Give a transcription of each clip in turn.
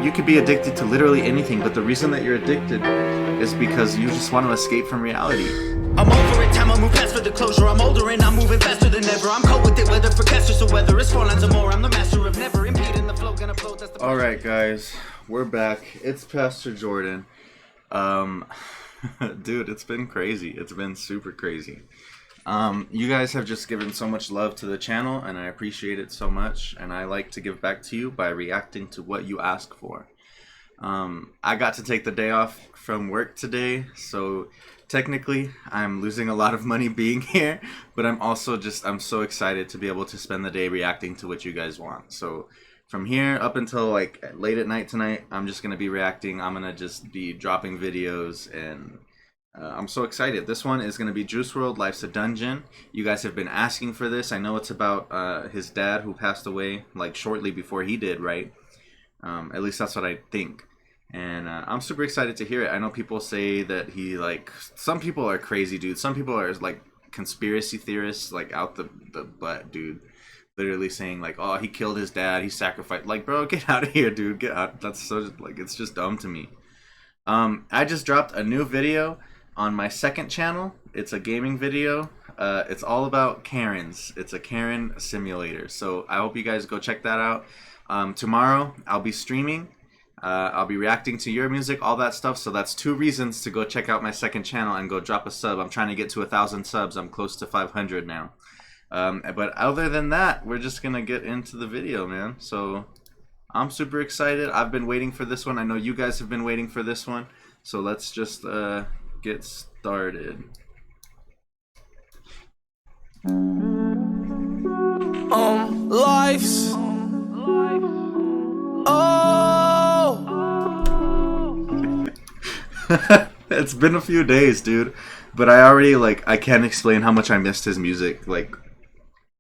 you could be addicted to literally anything, but the reason that you're addicted is because you just want to escape from reality. I'm over it, time I move fast for the closure. I'm older and I'm moving faster than ever. I'm cold with it, whether for casters or whether it's 4 lines or more. I'm the master of never impeding the flow, gonna flow. That's the Alright guys, we're back. It's Pastor Jordan. Dude, it's been crazy. It's been super crazy. You guys have just given so much love to the channel, and I appreciate it so much, and I like to give back to you by reacting to what you ask for. I got to take the day off from work today, so technically I'm losing a lot of money being here, but I'm also I'm so excited to be able to spend the day reacting to what you guys want. So from here up until like late at night tonight, I'm just going to be reacting. I'm going to just be dropping videos, and I'm so excited. This one is going to be Juice Wrld, Life's a Dungeon. You guys have been asking for this. I know it's about his dad who passed away like shortly before he did, right? At least that's what I think. And I'm super excited to hear it. I know people say that he some people are crazy, dude. Some people are like conspiracy theorists, like out the butt, dude. Literally saying like, oh, he killed his dad, he sacrificed. Like, bro, get out of here, dude. Get out. That's so like, it's just dumb to me. I just dropped a new video on my second channel. It's a gaming video. It's all about Karens. It's a Karen simulator. So I hope you guys go check that out. Tomorrow I'll be streaming. I'll be reacting to your music, all that stuff. So that's 2 reasons to go check out my second channel and go drop a sub. I'm trying to get to 1,000 subs. I'm close to 500 now. But other than that, we're just gonna get into the video, man. So I'm super excited. I've been waiting for this one. I know you guys have been waiting for this one. So let's just get started. Life's It's been a few days, dude, but I already I can't explain how much I missed his music, like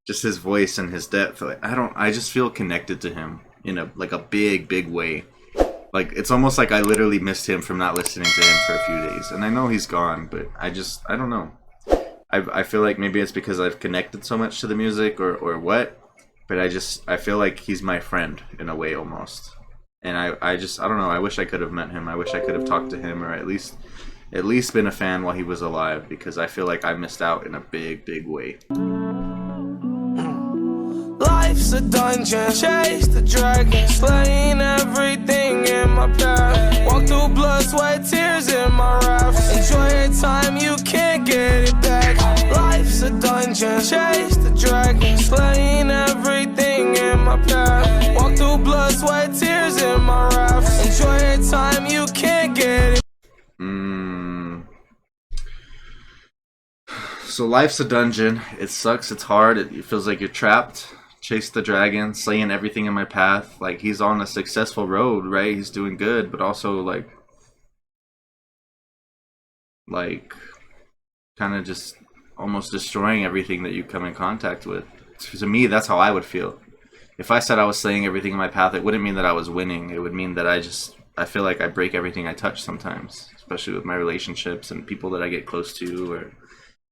just his voice and his depth. Like, I just feel connected to him in a big way. Like, it's almost like I literally missed him from not listening to him for a few days. And I know he's gone, but I don't know. I feel like maybe it's because I've connected so much to the music or what, but I feel like he's my friend in a way almost. And I don't know, I wish I could have met him. I wish I could have talked to him, or at least been a fan while he was alive, because I feel like I missed out in a big way. Life's a dungeon, chase the dragon, slaying everything in my path. Walk through blood, sweat, tears in my raps. Enjoy your time, you can't get it back. Life's a dungeon, chase the dragon, slaying everything in my path. Walk through blood, sweat, tears in my raps. Enjoy your time, you can't get it. So life's a dungeon. It sucks. It's hard. It feels like you're trapped. Chase the dragon, slaying everything in my path. Like, he's on a successful road, right? He's doing good, but also like kind of just almost destroying everything that you come in contact with. To me, that's how I would feel. If I said I was slaying everything in my path, it wouldn't mean that I was winning. It would mean that I feel like I break everything I touch sometimes, especially with my relationships and people that I get close to, or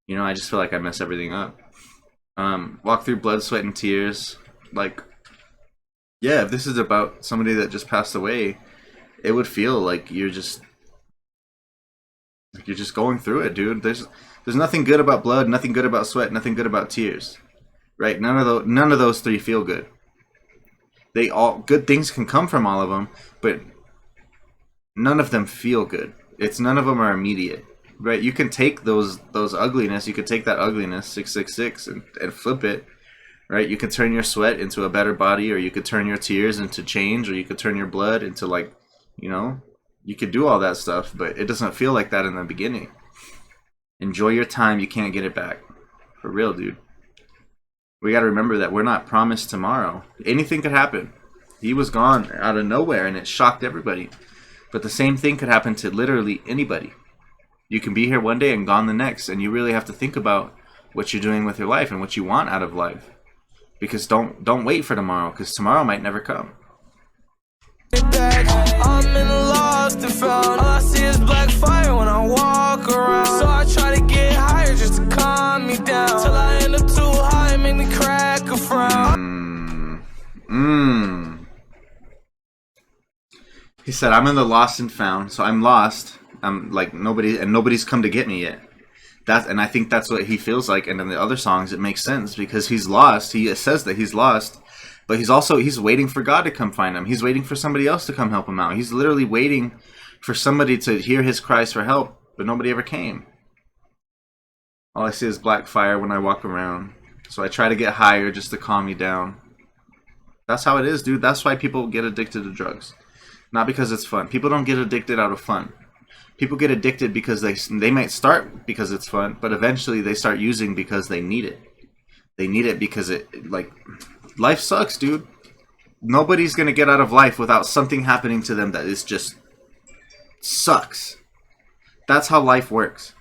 I just feel like I mess everything up. Walk through blood, sweat, and tears. Like, yeah, if this is about somebody that just passed away, it would feel like you're just going through it, dude. There's nothing good about blood, nothing good about sweat, nothing good about tears, right? None of those 3 feel good. Good things can come from all of them, but none of them feel good. None of them are immediate. Right, you can take those ugliness, you could take that ugliness, 666, and flip it. Right, you could turn your sweat into a better body, or you could turn your tears into change, or you could turn your blood into you could do all that stuff, but it doesn't feel like that in the beginning. Enjoy your time, you can't get it back. For real, dude. We gotta remember that we're not promised tomorrow. Anything could happen. He was gone out of nowhere, and it shocked everybody. But the same thing could happen to literally anybody. You can be here one day and gone the next, and you really have to think about what you're doing with your life and what you want out of life. Because don't wait for tomorrow, because tomorrow might never come. I'm in a lost and found. All I see is black fire when I walk around. So I try to get higher just to calm me down, till I end up too high and make me crack a frown. He said, I'm in the lost and found, so I'm lost. I'm like nobody's come to get me yet. And I think that's what he feels like. And in the other songs, it makes sense because he's lost. He says that he's lost, but he's waiting for God to come find him. He's waiting for somebody else to come help him out. He's literally waiting for somebody to hear his cries for help, but nobody ever came. All I see is black fire when I walk around. So I try to get higher just to calm me down. That's how it is, dude. That's why people get addicted to drugs. Not because it's fun. People don't get addicted out of fun. People get addicted because they might start because it's fun, but eventually they start using because they need it. They need it because life sucks, dude. Nobody's going to get out of life without something happening to them that is just sucks. That's how life works.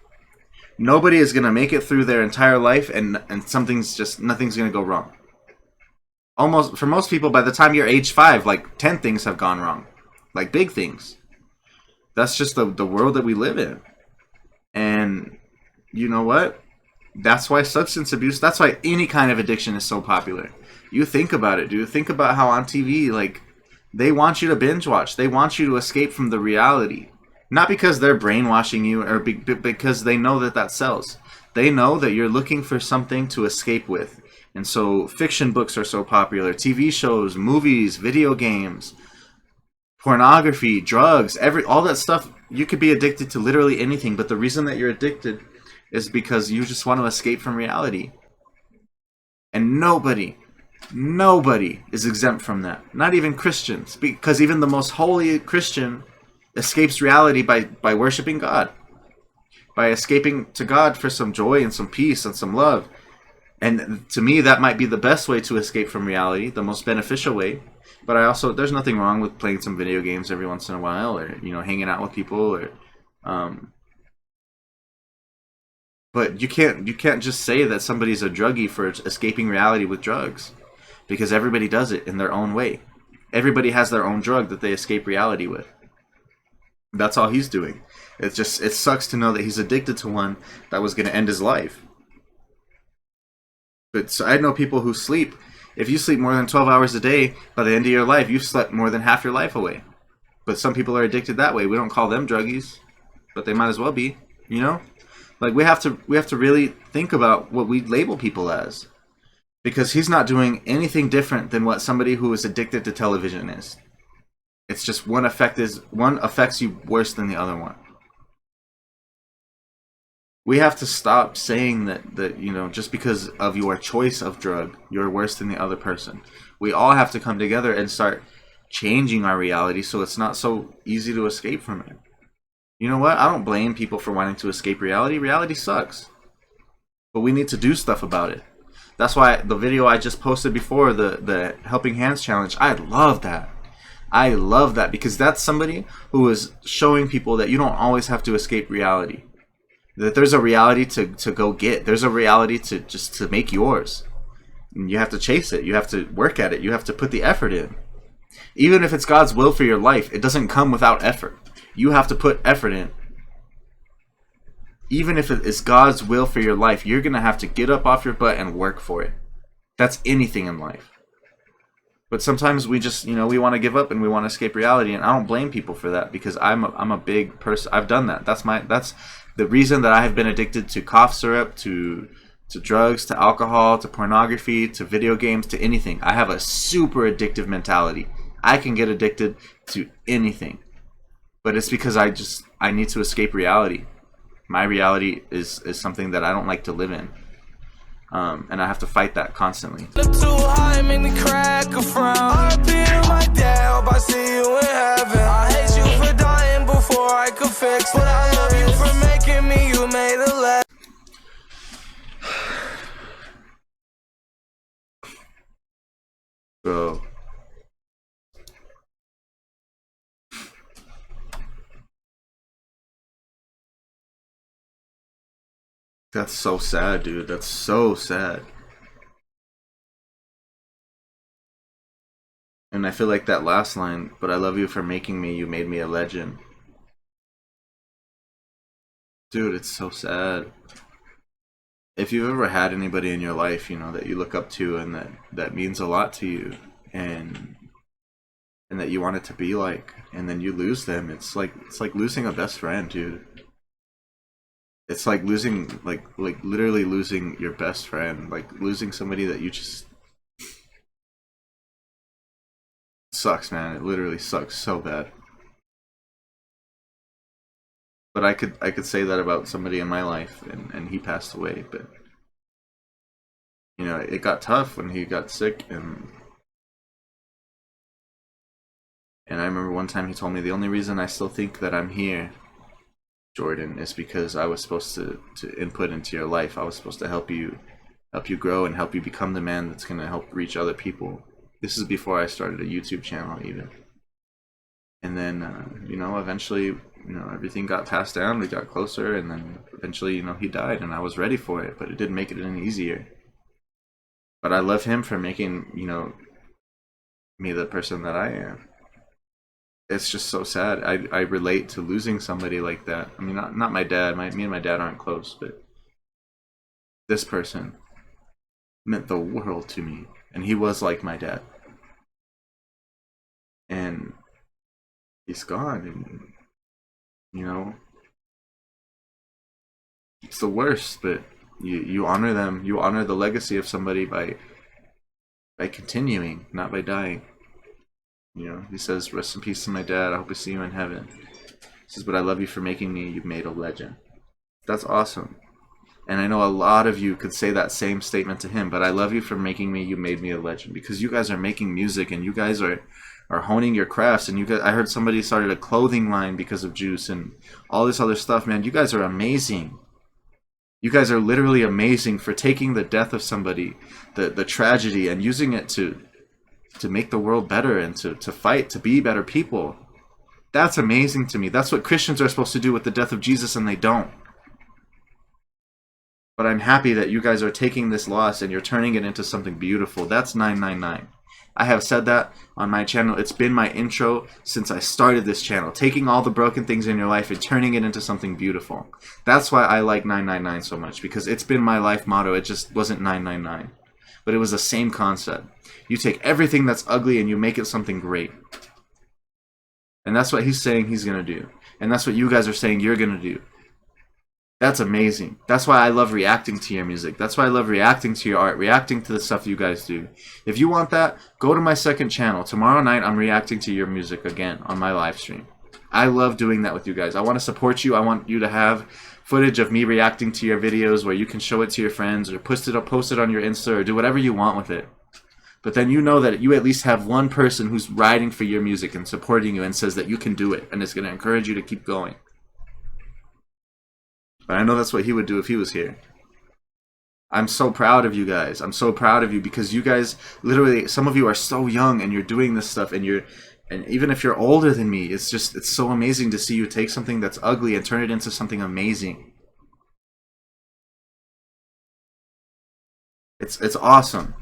Nobody is going to make it through their entire life and nothing's going to go wrong. Almost, for most people, by the time you're age 5, like 10 things have gone wrong. Like big things. That's just the world that we live in. And you know what? That's why substance abuse, that's why any kind of addiction is so popular. You think about it, dude. Think about how on TV, like, they want you to binge watch. They want you to escape from the reality. Not because they're brainwashing you or because they know that sells. They know that you're looking for something to escape with. And so fiction books are so popular. TV shows, movies, video games, pornography, drugs, all that stuff. You could be addicted to literally anything, but the reason that you're addicted is because you just want to escape from reality. And nobody is exempt from that. Not even Christians, because even the most holy Christian escapes reality by worshiping God, by escaping to God for some joy and some peace and some love. And to me, that might be the best way to escape from reality, the most beneficial way. But there's nothing wrong with playing some video games every once in a while, or hanging out with people, or but you can't just say that somebody's a druggie for escaping reality with drugs, because everybody does it in their own way. Everybody has their own drug that they escape reality with. That's all he's doing. It sucks to know that he's addicted to one that was going to end his life. But so I know people who sleep. If you sleep more than 12 hours a day, by the end of your life, you've slept more than half your life away. But some people are addicted that way. We don't call them druggies, but they might as well be. Like we have to really think about what we label people as, because he's not doing anything different than what somebody who is addicted to television is. It's just one affects you worse than the other one. We have to stop saying that just because of your choice of drug, you're worse than the other person. We all have to come together and start changing our reality so it's not so easy to escape from it. You know what? I don't blame people for wanting to escape reality. Reality sucks. But we need to do stuff about it. That's why the video I just posted before, the Helping Hands Challenge, I love that. I love that because that's somebody who is showing people that you don't always have to escape reality. That there's a reality to go get. There's a reality to make yours. And you have to chase it. You have to work at it. You have to put the effort in. Even if it's God's will for your life, it doesn't come without effort. You have to put effort in. Even if it is God's will for your life, you're going to have to get up off your butt and work for it. That's anything in life. But sometimes we just, we want to give up and we want to escape reality. And I don't blame people for that because I'm a big person. I've done that. That's the reason that I have been addicted to cough syrup, to drugs, to alcohol, to pornography, to video games, to anything. I have a super addictive mentality. I can get addicted to anything. But it's because I need to escape reality. My reality is something that I don't like to live in. And I have to fight that constantly. Look too high, make me crack a frown. RP to my dad, hope I see you in heaven. I hate you for dying before I could fix it. I love you for making me, you made a left. Bro. That's so sad, dude. That's so sad. And I feel like that last line, but I love you for making me, you made me a legend. Dude, it's so sad. If you've ever had anybody in your life, that you look up to and that means a lot to you, and and that you want it to be like, and then you lose them. It's like losing a best friend, dude. It's like losing, like literally losing your best friend, like losing somebody that you just sucks, man. It literally sucks so bad. But I could say that about somebody in my life, and he passed away. But you know, it got tough when he got sick, and I remember one time he told me the only reason I still think that I'm here, Jordan, is because I was supposed to input into your life. I was supposed to help you grow and help you become the man that's gonna help reach other people. This is before I started a YouTube channel even. And then you know, eventually, you know, everything got passed down. We got closer, and then eventually, you know, he died, and I was ready for it, but it didn't make it any easier. But I love him for making, you know, me the person that I am. It's just so sad. I relate to losing somebody like that. I mean, not my dad. Me and my dad aren't close, but this person meant the world to me, and he was like my dad. And he's gone, and you know, it's the worst. But you honor them. You honor the legacy of somebody by continuing, not by dying. You know, he says, "Rest in peace to my dad. I hope I see you in heaven." He says, "But I love you for making me. You've made a legend." That's awesome. And I know a lot of you could say that same statement to him, but I love you for making me. You made me a legend, because you guys are making music, and you guys are honing your crafts. And you guys, I heard somebody started a clothing line because of Juice and all this other stuff, man. You guys are amazing. You guys are literally amazing for taking the death of somebody, the tragedy, and using it to make the world better, and to fight to be better people. That's amazing to me. That's what Christians are supposed to do with the death of Jesus, and they don't. But I'm happy that you guys are taking this loss and you're turning it into something beautiful. That's 999. I have said that on my channel. It's been my intro since I started this channel. Taking all the broken things in your life and turning it into something beautiful. That's why I like 999 so much, because it's been my life motto. It just wasn't 999. But it was the same concept. You take everything that's ugly and you make it something great. And that's what he's saying he's going to do. And that's what you guys are saying you're going to do. That's amazing. That's why I love reacting to your music. That's why I love reacting to your art, reacting to the stuff you guys do. If you want that, go to my second channel. Tomorrow night, I'm reacting to your music again on my live stream. I love doing that with you guys. I want to support you. I want you to have footage of me reacting to your videos where you can show it to your friends, or post it on your Insta, or do whatever you want with it. But then you know that you at least have one person who's riding for your music and supporting you and says that you can do it, and it's going to encourage you to keep going. But I know that's what he would do if he was here. I'm so proud of you guys. I'm so proud of you, because you guys, literally, some of you are so young and you're doing this stuff, and even if you're older than me, it's so amazing to see you take something that's ugly and turn it into something amazing. It's awesome.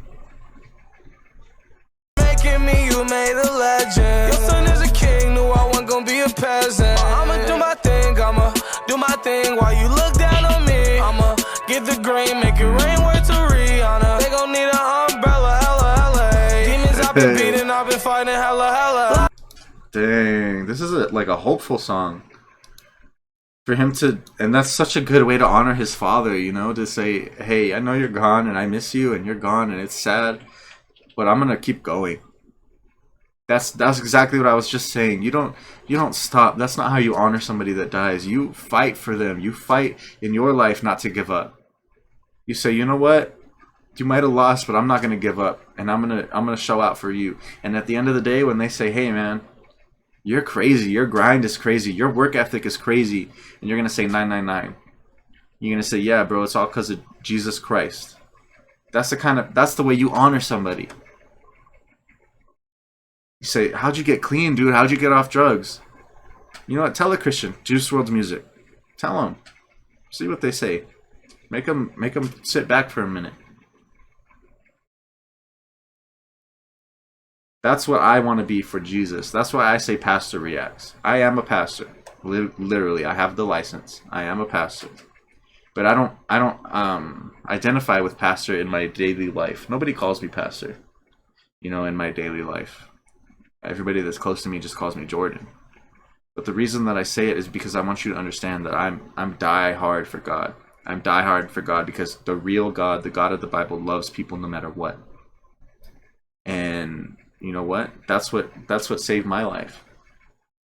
Making me, you made a legend. Your son is a king, knew I wasn't gonna be a peasant. I'ma do my thing, I'ma do my thing while you look down on me. I'ma get the green, make it rain, word to Rihanna. They gon' need an umbrella, hella, LA. Demons I've been beating, I've been fighting, hella. Dang, this is like a hopeful song. For him to, and that's such a good way to honor his father, you know, to say, hey, I know you're gone, and I miss you, and you're gone, and it's sad, but I'm gonna keep going. That's exactly what I was just saying. You don't stop. That's not how you honor somebody that dies. You fight for them. You fight in your life not to give up. You say, you know what? You might have lost, but I'm not gonna give up, and I'm gonna show out for you. And at the end of the day, when they say, hey man, you're crazy, your grind is crazy, your work ethic is crazy, and you're gonna say 999. You're gonna say, yeah, bro, it's all because of Jesus Christ. That's the way you honor somebody. You say, how'd you get clean, dude? How'd you get off drugs? You know what? Tell a Christian, Juice Wrld's music. Tell them. See what they say. Make them sit back for a minute. That's what I want to be for Jesus. That's why I say Pastor Reacts. I am a pastor. Literally, I have the license. I am a pastor. But I don't identify with pastor in my daily life. Nobody calls me pastor, you know, in my daily life. Everybody that's close to me just calls me Jordan. But the reason that I say it is because I want you to understand that I'm die hard for God. I'm die hard for God because the real God, the God of the Bible, loves people no matter what. And you know what? That's what saved my life.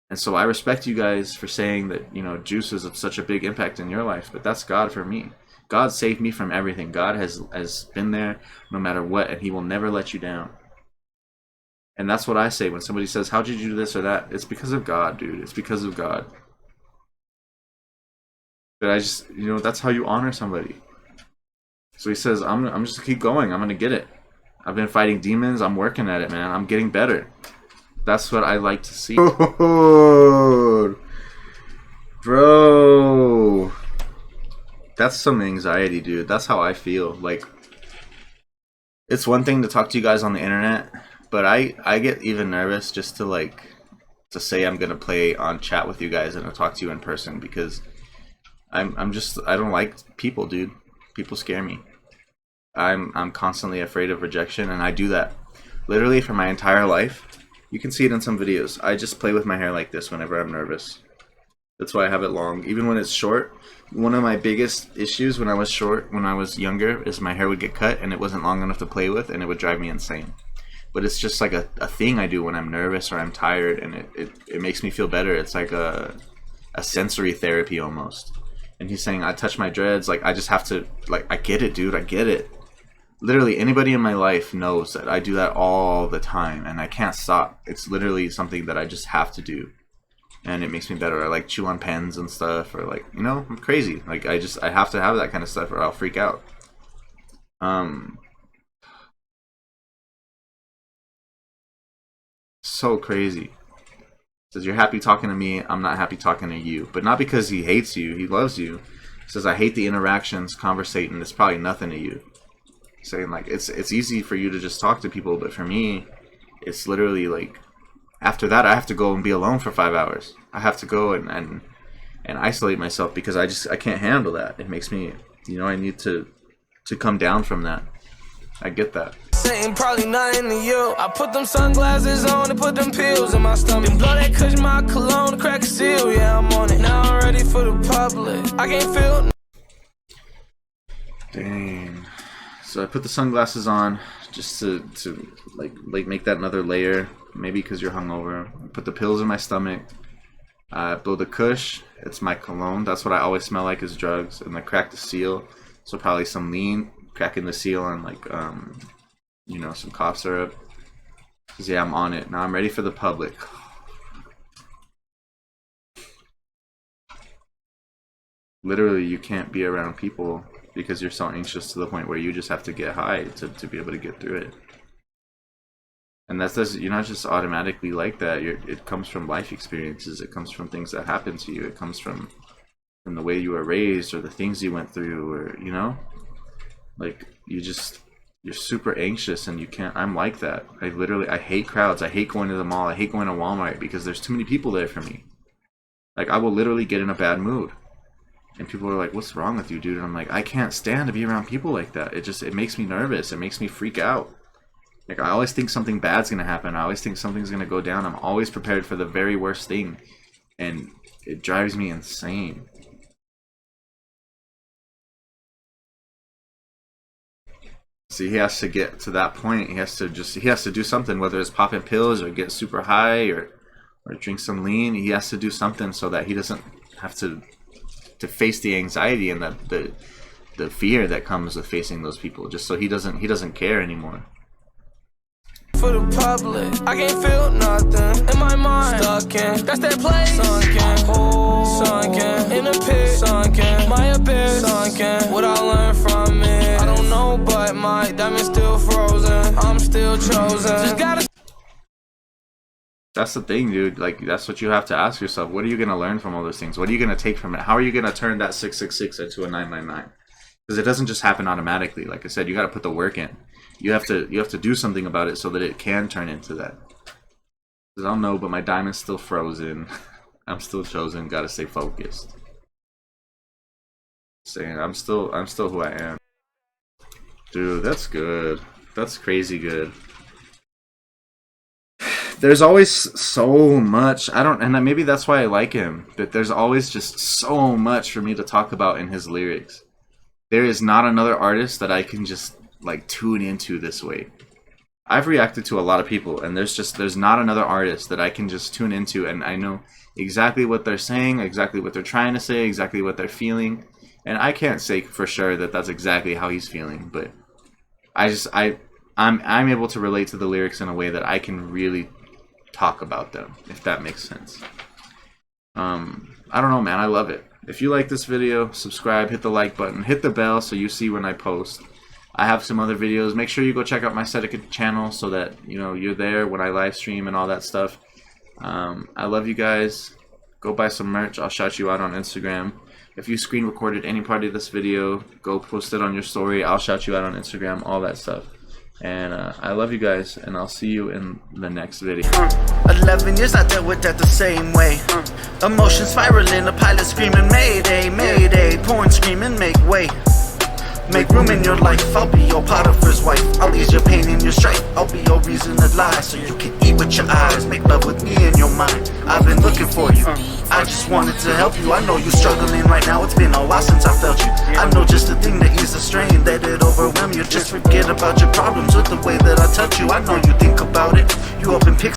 And so I respect you guys for saying that, you know, Juice is of such a big impact in your life, but that's God for me. God saved me from everything. God has been there no matter what, and he will never let you down. And that's what I say when somebody says, how'd you do this or that? It's because of God, dude. It's because of God. But I just, you know, that's how you honor somebody. So he says, I'm just gonna keep going. I'm gonna get it. I've been fighting demons. I'm working at it, man. I'm getting better. That's what I like to see. Bro. That's some anxiety, dude. That's how I feel. Like, it's one thing to talk to you guys on the internet, but I get even nervous just to say I'm gonna play on chat with you guys and to talk to you in person, because I don't like people, dude. People scare me. I'm constantly afraid of rejection, and I do that literally for my entire life. You can see it in some videos. I just play with my hair like this whenever I'm nervous. That's why I have it long, even when it's short. One of my biggest issues when I was younger, is my hair would get cut and it wasn't long enough to play with, and it would drive me insane. But it's just like a thing I do when I'm nervous or I'm tired, and it makes me feel better. It's like a sensory therapy almost. And he's saying I touch my dreads, like I just have to, like, I get it, dude, I get it. Literally anybody in my life knows that I do that all the time, and I can't stop. It's literally something that I just have to do, and it makes me better. I like chew on pens and stuff, or like, you know, I'm crazy. Like I have to have that kind of stuff or I'll freak out. So crazy. Says you're happy talking to me, I'm not happy talking to you. But not because he hates you, he loves you. Says I hate the interactions, conversating, it's probably nothing to you. Saying like it's easy for you to just talk to people, but for me, it's literally like after that I have to go and be alone for 5 hours. I have to go and isolate myself because I can't handle that. It makes me, you know, I need to come down from that. I get that. Saying probably nothing to you. I put them sunglasses on and put them pills in my stomach. Then blow that kush, my cologne, crack a seal. Yeah, I'm on it. Now I'm ready for the public. I can't feel. Dang. So I put the sunglasses on just to like make that another layer. Maybe because you're hungover. I put the pills in my stomach. I blow the kush. It's my cologne. That's what I always smell like is drugs. And I crack the seal. So probably some lean, cracking the seal, and like you know, some cough syrup. Cause yeah, I'm on it now. I'm ready for the public. Literally, you can't be around people because you're so anxious to the point where you just have to get high to be able to get through it. And you're not just automatically like that. It comes from life experiences. It comes from things that happen to you. It comes from the way you were raised or the things you went through, or you know, like you're super anxious and you can't. I'm like that. I hate crowds. I hate going to the mall. I hate going to Walmart because there's too many people there for me. Like I will literally get in a bad mood. And people are like, what's wrong with you, dude? And I'm like, I can't stand to be around people like that. It makes me nervous. It makes me freak out. Like, I always think something bad's going to happen. I always think something's going to go down. I'm always prepared for the very worst thing. And it drives me insane. See, he has to get to that point. He has to do something, whether it's popping pills or get super high or drink some lean. He has to do something so that he doesn't have to face the anxiety and the fear that comes with facing those people, just so he doesn't care anymore. For the public, I can't feel nothing in my mind. Stuck in, that's that place. Sunken, in a pit. Sunken, my abyss. Sunken, what I learned from it, I don't know, but my diamond's still frozen. I'm still chosen. Just gotta. That's the thing, dude. Like, that's what you have to ask yourself. What are you going to learn from all those things? What are you going to take from it? How are you going to turn that 666 into a 999? Because it doesn't just happen automatically. Like I said, you got to put the work in. You have to do something about it so that it can turn into that. Because I don't know, but my diamond's still frozen. I'm still chosen. Got to stay focused. Saying I'm still who I am. Dude, that's good. That's crazy good. there's always so much. I don't, and maybe that's why I like him. But there's always just so much for me to talk about in his lyrics. There is not another artist that I can just like tune into this way. I've reacted to a lot of people, and there's not another artist that I can just tune into, and I know exactly what they're saying, exactly what they're trying to say, exactly what they're feeling. And I can't say for sure that that's exactly how he's feeling, but I'm able to relate to the lyrics in a way that I can really talk about them, if that makes sense. I don't know, man. I love it. If you like this video, subscribe, hit the like button, hit the bell so you see when I post. I have some other videos. Make sure you go check out my Sedeka channel so that you're there when I live stream and all that stuff. I love you guys. Go buy some merch. I'll shout you out on Instagram. If you screen recorded any part of this video, go post it on your story. I'll shout you out on Instagram, all that stuff. And I love you guys, and I'll see you in the next video. 11 years I dealt with that the same way. Emotions spiraling, a pilot screaming, Mayday, Mayday. Pouring, screaming, make way. Make room in your life, I'll be your Potiphar's wife. I'll ease your pain and your strife, I'll be your reason to lie. So you can eat with your eyes, make love with me in your mind. I've been looking for you, I just wanted to help you. I know you're struggling right now, it's been a while since I felt you. I know just the thing that ease the strain, that it overwhelm you. Just forget about your problems with the way that I touch you. I know you think about it, you open pics.